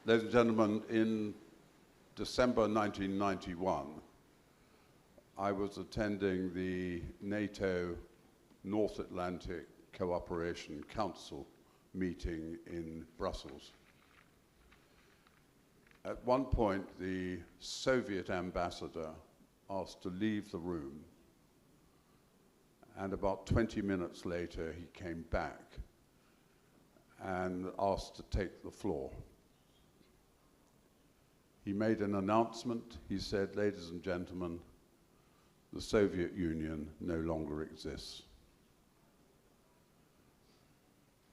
Ladies and gentlemen, in December 1991, I was attending the NATO North Atlantic Cooperation Council meeting in Brussels. At one point, the Soviet ambassador asked to leave the room, and about 20 minutes later, he came back and asked to take the floor. He made an announcement. He said, "Ladies and gentlemen, the Soviet Union no longer exists."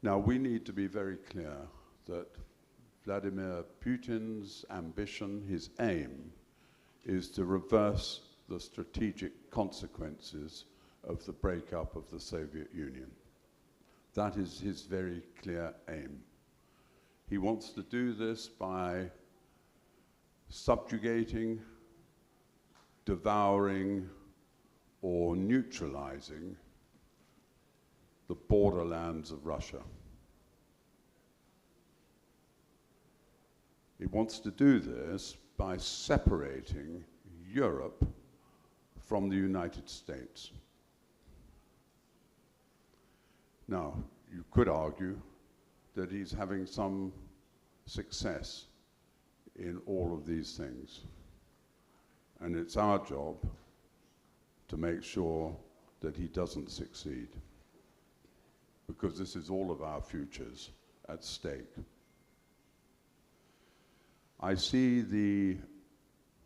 Now, we need to be very clear that Vladimir Putin's ambition, his aim, is to reverse the strategic consequences of the breakup of the Soviet Union. That is his very clear aim. He wants to do this by subjugating, devouring, or neutralizing the borderlands of Russia. He wants to do this by separating Europe from the United States. Now, you could argue that he's having some success in all of these things. And it's our job to make sure that he doesn't succeed, because this is all of our futures at stake. I see the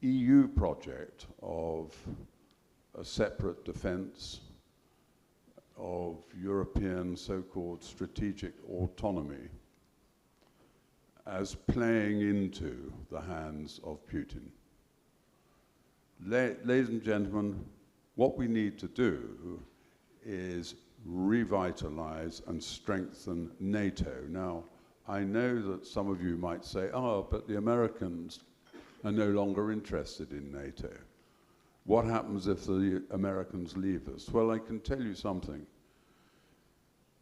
EU project of a separate defense, of European so-called strategic autonomy, as playing into the hands of Putin. Ladies and gentlemen, what we need to do is revitalize and strengthen NATO. Now, I know that some of you might say, "Oh, but the Americans are no longer interested in NATO. What happens if the Americans leave us?" Well, I can tell you something.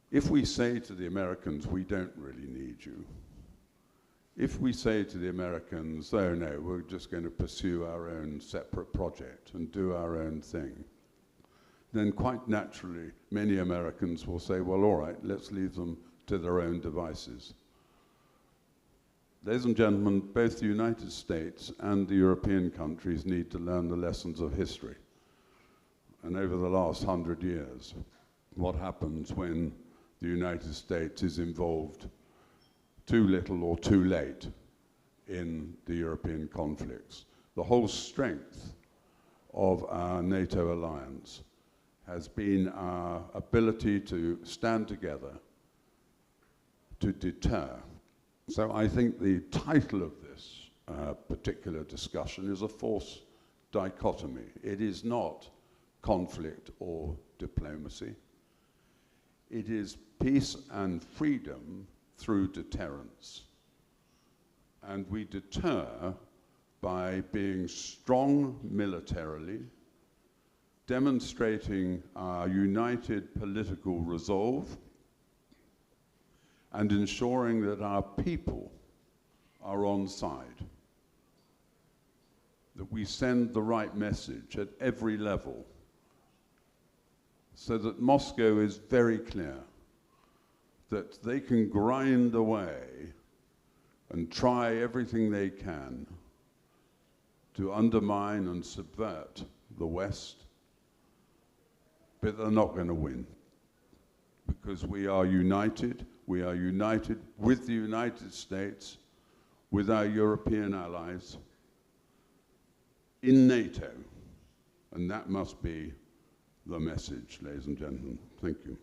If we say to the Americans, "We don't really need you," if we say to the Americans, "Oh no, we're just going to pursue our own separate project and do our own thing," then quite naturally, many Americans will say, "Well, all right, let's leave them to their own devices." Ladies and gentlemen, both the United States and the European countries need to learn the lessons of history. And over the last 100 years, what happens when the United States is involved too little or too late in the European conflicts. The whole strength of our NATO alliance has been our ability to stand together to deter. So I think the title of this particular discussion is a false dichotomy. It is not conflict or diplomacy. It is peace and freedom through deterrence. And we deter by being strong militarily, demonstrating our united political resolve, and ensuring that our people are on side, that we send the right message at every level, so that Moscow is very clear that they can grind away and try everything they can to undermine and subvert the West, but they're not going to win, because we are united. We are united with the United States, with our European allies, in NATO. And that must be the message, ladies and gentlemen. Thank you.